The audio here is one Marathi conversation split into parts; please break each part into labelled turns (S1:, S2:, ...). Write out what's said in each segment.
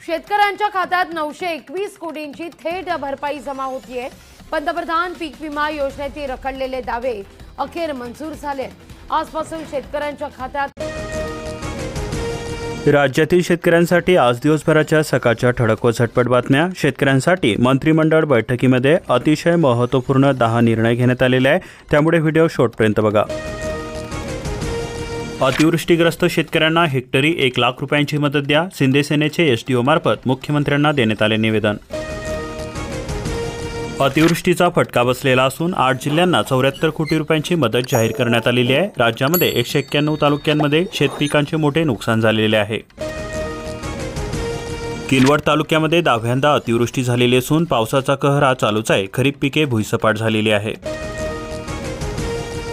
S1: शेतकऱ्यांच्या खात्यात 921 कोटींची थेट भरपाई जमा होतीये। पंतप्रधान पीक विमा योजनेतील रखडलेले दावे अखेर मंजूर झाले। आजपासून शेतकऱ्यांच्या खात्यात
S2: राज्यातील शेतकऱ्यांसाठी आज दिवसभराच्या सकाळच्या ठळक व झटपट बातम्या। शेतकऱ्यांसाठी मंत्रिमंडळ बैठकीमध्ये अतिशय महत्त्वपूर्ण 10 निर्णय घेण्यात आलेले आहे, त्यामुळे व्हिडिओ शेवटपर्यंत बघा। अतिवृष्टीग्रस्त शेतकऱ्यांना हेक्टरी 1 लाख रुपयांची मदत द्या, शिंदे सेनेचे एसडीओ मार्फत मुख्यमंत्र्यांना देण्यात आले निवेदन। अतिवृष्टीचा फटका बसलेला असून 8 जिल्ह्यांना 74 कोटी रुपयांची मदत जाहीर करण्यात आलेली आहे। राज्यामध्ये 191 तालुक्यांमध्ये शेतपिकांचे मोठे नुकसान झालेले आहे। किनवट तालुक्यामध्ये 10व्यांदा अतिवृष्टी झालेली असून पावसाचा कहर हा चालूच आहे। खरीप पिके भुईसपाट झालेली आहे।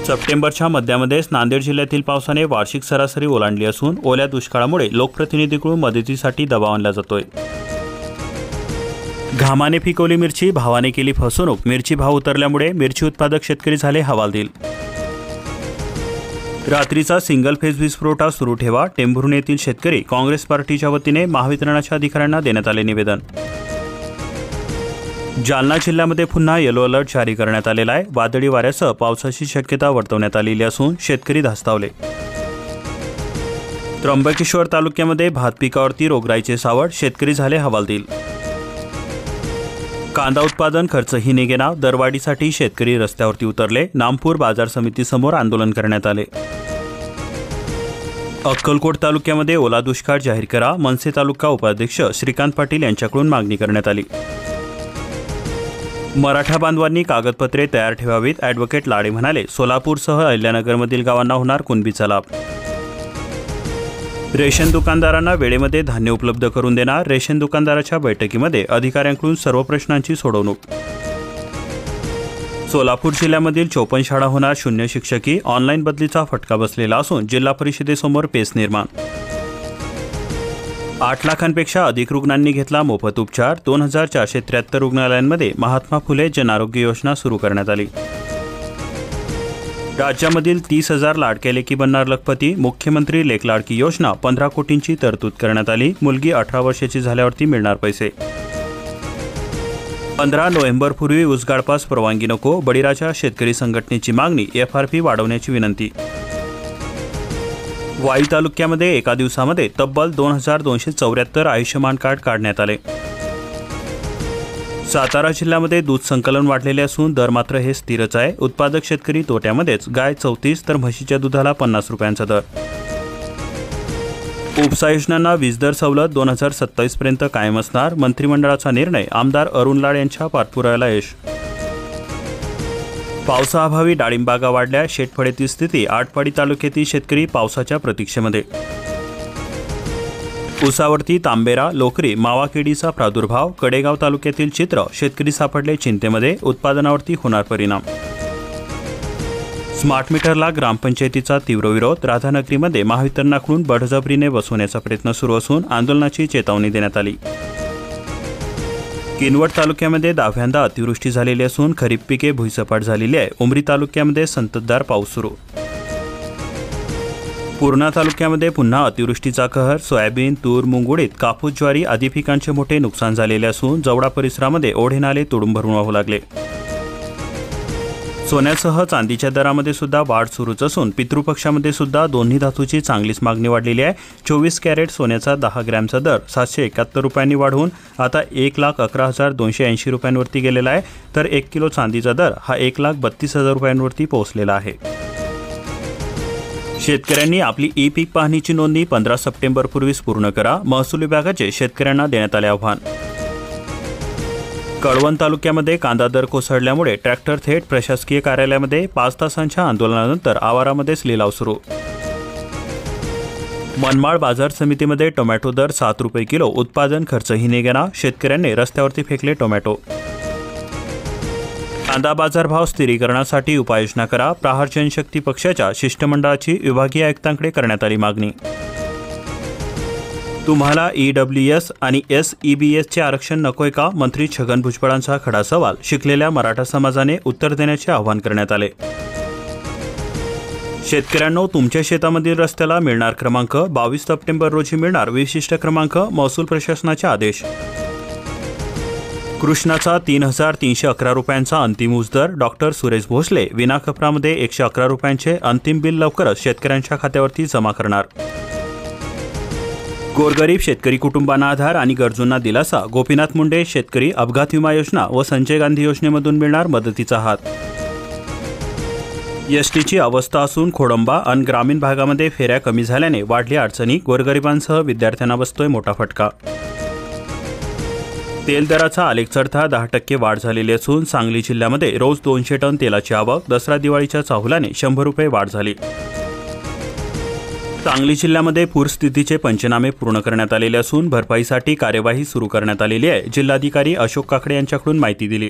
S2: सप्टेंबरच्या मध्यामध्येच नांदेड जिल्ह्यातील पावसाने वार्षिक सरासरी ओलांडली असून ओल्या दुष्काळामुळे लोकप्रतिनिधींकडून मदतीसाठी दबाव आणला जातोय। घामाने पिकवली मिरची, भावाने केली फसवणूक। मिरची भाव उतरल्यामुळे मिरची उत्पादक शेतकरी झाले हवालदिल। रात्रीचा सिंगल फेज वीज पुरवठा सुरू ठेवा, टेंभुर्णी येथील शेतकरी काँग्रेस पार्टीच्या वतीने महावितरणाच्या अधिकाऱ्यांना देण्यात आले निवेदन। जालना जिल्ह्यामध्ये पुन्हा येलो अलर्ट जारी करण्यात आलेला आहे। वादळी वाऱ्यासह पावसाची शक्यता वर्तवण्यात आलेली असून शेतकरी धास्तावले। त्र्यंबकेश्वर तालुक्यामध्ये भात पिकावरती रोगराईचे सावट, शेतकरी झाले हवालदिल। कांदा उत्पादन खर्चही निघेना, दरवाढीसाठी शेतकरी रस्त्यावरती उतरले। नामपूर बाजार समितीसमोर आंदोलन करण्यात आले। अक्कलकोट तालुक्यामध्ये ओला दुष्काळ जाहीर करा, मनसे तालुका उपाध्यक्ष श्रीकांत पाटील यांच्याकडून मागणी करण्यात आली। मराठा बांधवांनी कागदपत्रे तयार ठेवावीत, ॲडव्होकेट लाडे म्हणाले। सोलापूरसह अहिल्यानगरमधील गावांना होणार कुणबीचा लाभ। रेशन दुकानदारांना वेळेमध्ये धान्य उपलब्ध करून देणार, रेशन दुकानदाराच्या बैठकीमध्ये अधिकाऱ्यांकडून सर्व प्रश्नांची सोडवणूक। सोलापूर जिल्ह्यामधील 54 शाळा होणार शून्य शिक्षकी, ऑनलाईन बदलीचा फटका बसलेला असून जिल्हा परिषदेसमोर पेच निर्माण। 8 लाखांपेक्षा अधिक रुग्णांनी घेतला मोफत उपचार, 2473 रुग्णालयांमध्ये महात्मा फुले जन आरोग्य योजना सुरू करण्यात आली। राज्यामधील 30,000 लाडके लेकी बनणार लखपती, मुख्यमंत्री लेक लाडकी योजना 15 कोटींची तरतूद करण्यात आली। मुलगी 18 वर्षाची झाल्यावरती मिळणार पैसे। 15 नोव्हेंबरपूर्वी ऊसगाडपास परवानगी नको, बळीराजा शेतकरी संघटनेची मागणी, FRP वाढवण्याची विनंती। वाई तालुक्यामध्ये एका दिवसामध्ये तब्बल 2274 आयुष्यमान कार्ड काढण्यात आले। सातारा जिल्ह्यामध्ये दूध संकलन वाढलेले असून दर मात्र हे स्थिरच आहे। उत्पादक शेतकरी तोट्यामध्येच, गाय 34 तर म्हशीच्या दुधाला 50 रुपयांचा दर। उपसा योजनांना वीज दर सवलत 2027 पर्यंत कायम असणार, मंत्रिमंडळाचा निर्णय, आमदार अरुण लाड यांच्या पाठपुराव्याला यश। पावसाअभावी डाळिंबागा वाढल्या, शेतफळेतील स्थिती, आटपाडी तालुक्यातील शेतकरी पावसाच्या प्रतीक्षेमध्ये। ऊसावरती तांबेरा, लोकरी, मावा किडीचा प्रादुर्भाव, कडेगाव तालुक्यातील चित्र, शेतकरी सापडले चिंतेमध्ये, उत्पादनावरती होणार परिणाम। स्मार्ट मीटरला ग्रामपंचायतीचा तीव्र विरोध, राधानगरीमध्ये महावितरणाकडून बळजबरीने बसवण्याचा प्रयत्न सुरू असून आंदोलनाची चेतावणी देण्यात आली। किनवट तालुक्यामध्ये 10व्यांदा अतिवृष्टी झालेली असून खरीप पिके भुईसपाट झालेली आहे। उमरी तालुक्यामध्ये संततधार पाऊस सुरू। पूर्णा तालुक्यामध्ये पुन्हा अतिवृष्टीचा कहर, सोयाबीन, तूर, मूग, उडीद, कापूस, ज्वारी आदी पिकांचे मोठे नुकसान झालेले असून जवळा परिसरामध्ये ओढे नाले तुडूंब भरून वाहू लागले। सोन्यासह चांदीच्या दरामध्ये सुद्धा वाढ सुरूच असून पितृपक्षामध्ये सुद्धा दोन्ही धातूची चांगलीच मागणी वाढलेली आहे। 24 कॅरेट सोन्याचा 10 ग्रॅमचा दर 771 रुपयांनी वाढून आता 1,11,280 रुपयांवरती गेलेला आहे, तर 1 किलो चांदीचा दर हा 1,32,000 रुपयांवरती पोहोचलेला आहे। शेतकऱ्यांनी आपली ई-पीक पाहणीची नोंदणी 15 सप्टेंबरपूर्वीच पूर्ण करा, महसूल विभागाचे शेतकऱ्यांना देण्यात आले आवाहन। कळवण तालुक्यामध्ये कांदा दर कोसळल्यामुळे ट्रॅक्टर थेट प्रशासकीय कार्यालयामध्ये 5 तासांच्या आंदोलनानंतर आवारामध्येच लिलाव सुरू। मनमाड बाजार समितीमध्ये टोमॅटो दर 7 रुपये किलो, उत्पादन खर्चही निघेना, शेतकऱ्यांनी रस्त्यावरती फेकले टोमॅटो। कांदा बाजारभाव स्थिरीकरणासाठी उपाययोजना करा, प्रहार जनशक्ती पक्षाच्या शिष्टमंडळाची विभागीय आयुक्तांकडे करण्यात आली मागणी। तुम्हाला EWS आणि SEBSचे आरक्षण नकोय का? मंत्री छगन भुजबळांचा खडा सवाल, शिकलेल्या मराठा समाजाने उत्तर देण्याचे आवाहन करण्यात आले। शेतकऱ्यांनो, तुमच्या शेतामधील रस्त्याला मिळणार क्रमांक 22 सप्टेंबर रोजी मिळणार विशिष्ट क्रमांक. महसूल प्रशासनाचे आदेश. कृष्णाचा 3,311 रुपयांचा अंतिम उचदर. डॉक्टर सुरेश भोसले विनाखपरामध्ये 111 रुपयांचे अंतिम बिल लवकरच शेतकऱ्यांच्या खात्यावरती जमा करणार. गोरगरीब शेतकरी कुटुंबांना आधार आणि गरजूंना दिलासा. गोपीनाथ मुंडे शेतकरी अपघात विमा योजना व संजय गांधी योजनेमधून मिळणार मदतीचा हात. एसटीची अवस्था असून खोडंबा आणि ग्रामीण भागामध्ये फेऱ्या कमी झाल्याने वाढली अडचणी. गोरगरिबांसह विद्यार्थ्यांना बसतोय मोठा फटका. तेल दराचा आलेख चढता 10% वाढ झालेली असून सांगली जिल्ह्यामध्ये रोज 200 टन तेलाची आवक. दसरा दिवाळीच्या चाहुल्याने 100 रुपये वाढ झाली. सांगली जिल्ह्यामध्ये पूरस्थितीचे पंचनामे पूर्ण करण्यात आलेले असून भरपाईसाठी कार्यवाही सुरू करण्यात आलेली आहे. जिल्हाधिकारी अशोक काकडे यांच्याकडून माहिती दिली.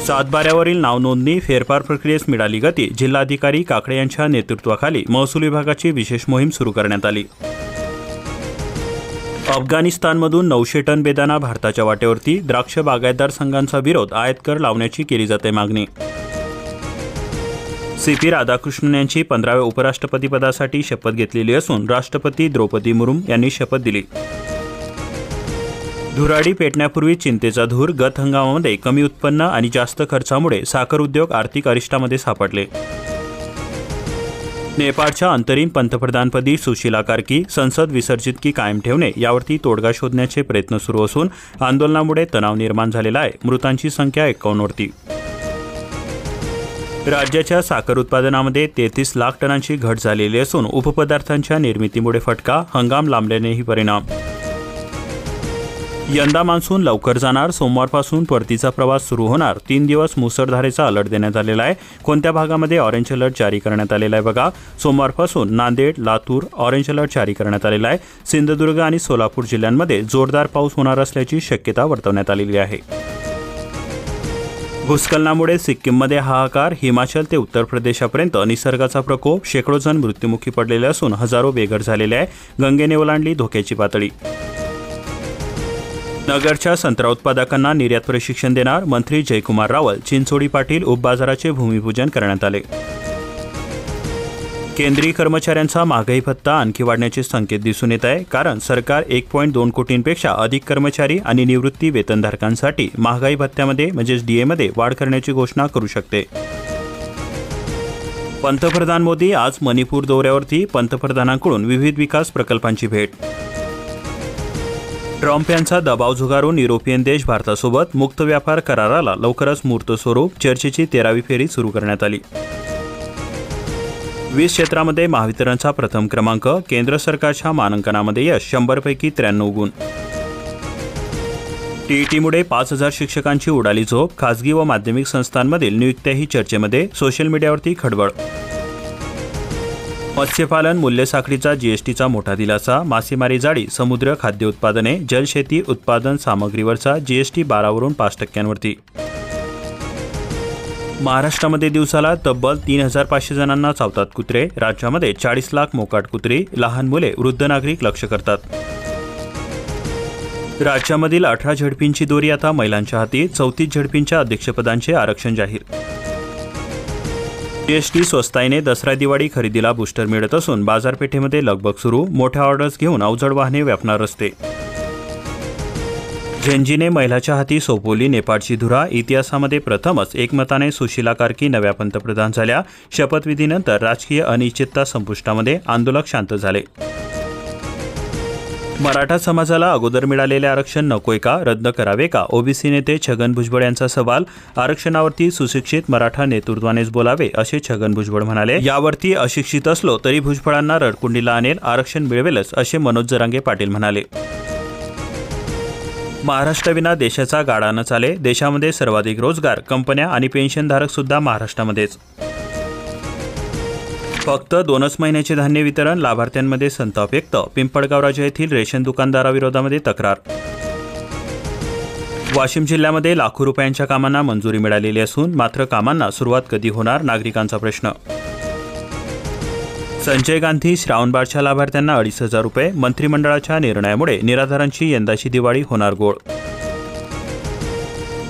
S2: सातबाऱ्यावरील नाव नोंदणी फेरफार प्रक्रियेस मिळाली गती. जिल्हाधिकारी काकडे यांच्या नेतृत्वाखाली महसूल विभागाची विशेष मोहीम सुरू करण्यात आली. अफगाणिस्तानमधून 900 टन बेदाणा भारताच्या वाटेवरती. द्राक्ष बागायतदार संघांचा विरोध. आयात कर लावण्याची केली जाते मागणी. CP राधाकृष्णन यांची 15व्या उपराष्ट्रपतीपदासाठी शपथ घेतलेली असून राष्ट्रपती द्रौपदी मुर्मू यांनी शपथ दिली. धुराडी पेटण्यापूर्वी चिंतेचा धूर. गत हंगामामध्ये कमी उत्पन्न आणि जास्त खर्चामुळे साखर उद्योग आर्थिक अरिष्टामध्ये सापडले. नेपाळच्या अंतरिम पंतप्रधानपदी सुशीला कार्की. संसद विसर्जित की कायम ठेवणे यावरती तोडगा शोधण्याचे प्रयत्न सुरू असून आंदोलनामुळे तणाव निर्माण झालेला आहे. मृतांची संख्या 51 वरती. राज्याच्या साखर उत्पादनामध्ये 33 लाख टनांची घट झालेली असून उपपदार्थांच्या निर्मितीमुळे फटका. हंगाम लांबल्यानेही परिणाम. यंदा मान्सून लवकर जाणार. सोमवारपासून परतीचा प्रवास सुरू होणार. 3 दिवस मुसळधारेचा अलर्ट देण्यात आलेला आहे. कोणत्या भागामध्ये ऑरेंज अलर्ट जारी करण्यात आलेला आहे बघा. सोमवारपासून नांदेड, लातूर ऑरेंज अलर्ट जारी करण्यात आलेला आहे. सिंधुदुर्ग आणि सोलापूर जिल्ह्यांमध्ये जोरदार पाऊस होणार असल्याची शक्यता वर्तवण्यात आलेली आहे. भूस्खलनामुळे सिक्कीममध्ये हाहाकार. हिमाचल ते उत्तर प्रदेशापर्यंत निसर्गाचा प्रकोप. शेकडो जण मृत्युमुखी पडलेले असून हजारो बेघर झालेले आहे. गंगेने ओलांडली धोक्याची पातळी. नगरच्या संत्रा उत्पादकांना निर्यात प्रशिक्षण देणार. मंत्री जयकुमार रावल. चिंचोडी पाटील उपबाजाराचे भूमिपूजन करण्यात आले. केंद्रीय कर्मचाऱ्यांचा महागाई भत्ता आणखी वाढण्याचे संकेत दिसून येत आहे. कारण सरकार 1.2 कोटींपेक्षा अधिक कर्मचारी आणि निवृत्ती वेतनधारकांसाठी महागाई भत्त्यामध्ये म्हणजेच DA वाढ करण्याची घोषणा करू शकते. पंतप्रधान मोदी आज मणिपूर दौऱ्यावरती. पंतप्रधानांकडून विविध विकास प्रकल्पांची भेट. ट्रम्प यांचा दबाव झुगारून युरोपियन देश भारतासोबत मुक्त व्यापार कराराला लवकरच मूर्त स्वरूप. चर्चेची 13वी फेरी सुरू करण्यात आली. 20 क्षेत्रामध्ये महावितरणचा प्रथम क्रमांक. केंद्र सरकारच्या मानांकनामध्ये यश. 100 पैकी 93 गुण. TETमुळे 5,000 शिक्षकांची उडाली झोप. खासगी व माध्यमिक संस्थांमधील नियुक्त्याही चर्चेमध्ये. सोशल मीडियावरती खळबळ. मत्स्यपालन मूल्यसाखळीचा GSTचा मोठा दिलासा. मासेमारी जाळी, समुद्र खाद्य उत्पादने, जलशेती उत्पादन सामग्रीवरचा GST 12 वरून 5% वरती. महाराष्ट्रामध्ये दिवसाला तब्बल 3,500 जणांना चावतात कुत्रे. राज्यामध्ये 40 लाख मोकाट कुत्री. लहान मुले, वृद्ध नागरिक लक्ष करतात. राज्यामधील 18 झडपींची दोरी आता महिलांच्या हाती. 34 झडपींच्या अध्यक्षपदांचे आरक्षण जाहीर. GST स्वस्ताईने दसरा दिवाळी खरेदीला बूस्टर मिळत असून बाजारपेठेमध्ये लगबग सुरू. मोठ्या ऑर्डर्स घेऊन अवजड वाहने व्यापणार रस्ते. झेंजीने महिलाच्या हाती सोपवली नेपाळची धुरा. इतिहासामध्ये प्रथमच एकमताने सुशीला कार्की नव्या पंतप्रधान झाल्या. शपथविधीनंतर राजकीय अनिश्चितता संपुष्टामध्ये. आंदोलक शांत झाले. मराठा समाजाला अगोदर मिळालेले आरक्षण नकोय का? रद्द करावे का? ओबीसी नेते छगन भुजबळ यांचा सवाल. आरक्षणावरती सुशिक्षित मराठा नेतृत्वानेच बोलावे असे छगन भुजबळ म्हणाले. यावरती अशिक्षित असलो तरी भुजबळांना रडकुंडीला आणेल. आरक्षण मिळवेलच असे मनोज जरांगे पाटील म्हणाले. महाराष्ट्राविना देशाचा गाडा न चाले. देशामध्ये सर्वाधिक रोजगार, कंपन्या आणि पेन्शनधारक सुद्धा महाराष्ट्रामध्येच. फक्त 2च महिन्याचे धान्य वितरण. लाभार्थ्यांमध्ये संताप व्यक्त. पिंपळगाव राजा येथील रेशन दुकानदाराविरोधामध्ये तक्रार. वाशिम जिल्ह्यामध्ये लाखो रुपयांच्या कामांना मंजुरी मिळालेली असून मात्र कामांना सुरुवात कधी होणार? नागरिकांचा प्रश्न. संजय गांधी श्रावणबाळच्या लाभार्थ्यांना 2,500 रुपये. मंत्रिमंडळाच्या निर्णयामुळे निराधारांची यंदाची दिवाळी होणार गोड.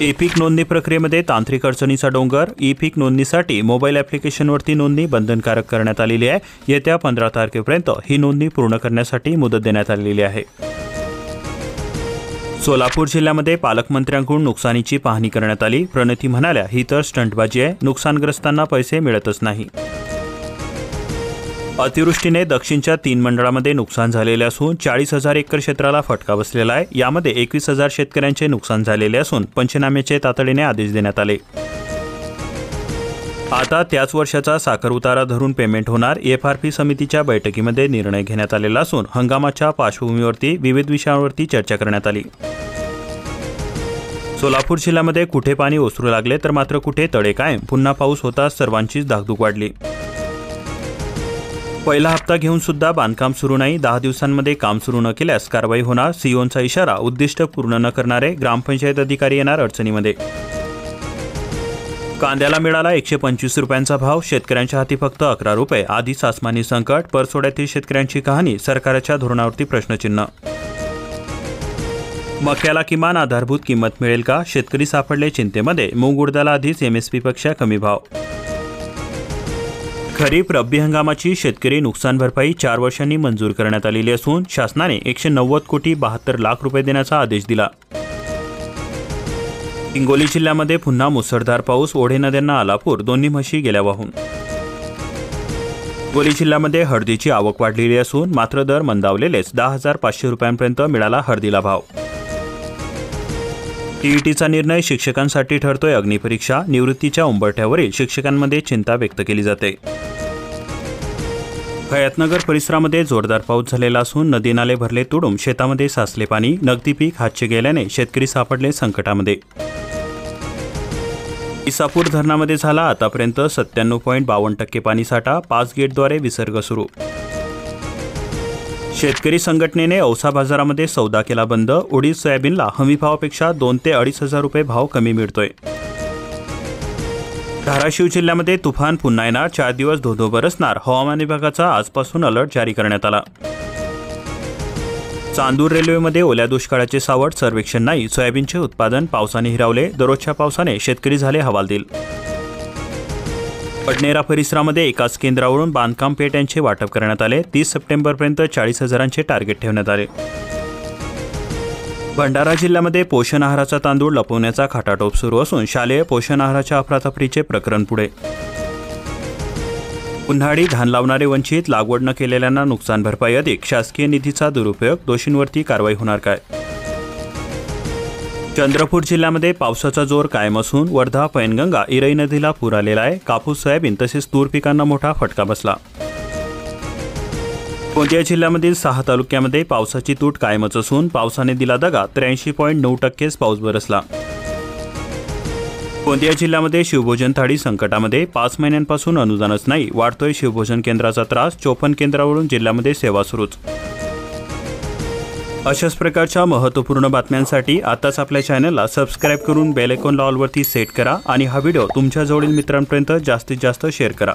S2: ई-पीक नोंदणी प्रक्रियेमध्ये तांत्रिक अडचणीचा डोंगर. ई-पीक नोंदणीसाठी मोबाईल ॲप्लिकेशनवरती नोंदणी बंधनकारक करण्यात आलेली आहे. येत्या 15 तारखेपर्यंत ही नोंदणी पूर्ण करण्यासाठी मुदत देण्यात आलेली आहे. सोलापूर जिल्ह्यामध्ये पालकमंत्र्यांकडून नुकसानीची पाहणी करण्यात आली. प्रणती म्हणाल्या, ही तर स्टंटबाजी आहे, नुकसानग्रस्तांना पैसे मिळतच नाही. अतिवृष्टीने दक्षिणच्या 3 मंडळामध्ये नुकसान झालेले असून 40,000 एकर क्षेत्राला फटका बसलेला आहे. यामध्ये 21,000 शेतकऱ्यांचे नुकसान झालेले असून पंचनाम्याचे तातडीने आदेश देण्यात आले. आता त्याच वर्षाचा साखर उतारा धरून पेमेंट होणार. FRP समितीच्या बैठकीमध्ये निर्णय घेण्यात आलेला असून हंगामाच्या पार्श्वभूमीवरती विविध विषयांवरती चर्चा करण्यात आली. सोलापूर जिल्ह्यामध्ये कुठे पाणी ओसरू लागले तर मात्र कुठे तडे कायम. पुन्हा पाऊस होताच सर्वांचीच धाकधूक वाढली. पहिला हप्ता घेऊन सुद्धा बांधकाम सुरू नाही. 10 दिवसांमध्ये काम सुरू न केल्यास कारवाई होणार. सीओचा इशारा. उद्दिष्ट पूर्ण न करणारे ग्रामपंचायत अधिकारी येणार अडचणीमध्ये. कांद्याला मिळाला 125 रुपयांचा भाव. शेतकऱ्यांच्या हाती फक्त 11 रुपये. आधीच आसमानी संकट. परसोड्यातील शेतकऱ्यांची कहाणी. सरकारच्या धोरणावरती प्रश्नचिन्ह. मक्याला किमान आधारभूत किंमत मिळेल का? शेतकरी सापडले चिंतेमध्ये. मूग उडदाला आधीच MSP-पेक्षा कमी भाव. खरीप रब्बी हंगामाची शेतकरी नुकसान भरपाई 4 वर्षांनी मंजूर करण्यात आलेली असून शासनाने 190 कोटी 72 लाख रुपये देण्याचा आदेश दिला. हिंगोली जिल्ह्यामध्ये पुन्हा मुसळधार पाऊस. ओढे नद्यांना आला पूर. दोन्ही म्हशी गेल्या वाहून. हिंगोली जिल्ह्यामध्ये हळदीची आवक वाढलेली असून मात्र दर मंदावलेलेच. 10,500 रुपयांपर्यंत मिळाला हळदीला भाव. TETचा निर्णय शिक्षकांसाठी ठरतोय अग्निपरीक्षा. निवृत्तीच्या उंबरठ्यावरील शिक्षकांमध्ये चिंता व्यक्त केली जाते. हयातनगर परिसरामध्ये जोरदार पाऊस झालेला असून नदी नाले भरले तुडूंब. शेतामध्ये साचले पाणी. नगदी पीक हातचे गेल्याने शेतकरी सापडले संकटामध्ये. इसापूर धरणामध्ये झाला आतापर्यंत 97.52% पाणीसाठा. 5 गेटद्वारे विसर्ग सुरू. शेतकरी संघटनेने औसा बाजारामध्ये सौदा केला बंद. उडीद सोयाबीनला हमीभावापेक्षा 2 ते 2.5 रुपये भाव कमी मिळतोय. धाराशिव जिल्ह्यामध्ये तुफान पुन्हा येणार. 4 दिवस धोधो बरसणार. हवामान विभागाचा आजपासून अलर्ट जारी करण्यात आला. चांदूर रेल्वेमध्ये ओल्या दुष्काळाचे सावट. सर्वेक्षण नाही. सोयाबीनचे उत्पादन पावसाने हिरावले. दररोजच्या पावसाने शेतकरी झाले हवालदिल. पडनेरा परिसरामध्ये एकाच केंद्रावरून बांधकाम पेट्यांचे वाटप करण्यात आले. 30 सप्टेंबरपर्यंत 40,000चे टार्गेट ठेवण्यात आले. भंडारा जिल्ह्यामध्ये पोषण आहाराचा तांदूळ लपवण्याचा खाटाटोप सुरू असून शालेय पोषण आहाराच्या अफरातफरीचे प्रकरण पुढे. उन्हाळी धान लावणारे वंचित. लागवड न केलेल्यांना नुकसान भरपाई अधिक. शासकीय निधीचा दुरुपयोग. दोषींवरती कारवाई होणार काय? चंद्रपूर जिल्ह्यामध्ये पावसाचा जोर कायम असून वर्धा, पैनगंगा, इरई नदीला पूर आलेला आहे. कापूस, सोयाबीन तसेच तूर पिकांना मोठा फटका बसला. गोंदिया जिल्ह्यामधील 6 तालुक्यामध्ये पावसाची तूट कायमच असून पावसाने दिला दगा. 83.9% पाऊस बरसला. गोंदिया जिल्ह्यामध्ये शिवभोजन थाळी संकटामध्ये. 5 महिन्यांपासून अनुदानच नाही. वाढतोय शिवभोजन केंद्राचा त्रास. 54 केंद्रावरून जिल्ह्यामध्ये सेवा सुरूच. अशाच प्रकारच्या महत्त्वपूर्ण बातम्यांसाठी आताच आपल्या चॅनलला सबस्क्राईब करून बेल आयकॉन ऑलवरती सेट करा आणि हा व्हिडिओ तुमच्या जवळील मित्रांपर्यंत जास्तीत जास्त शेअर करा.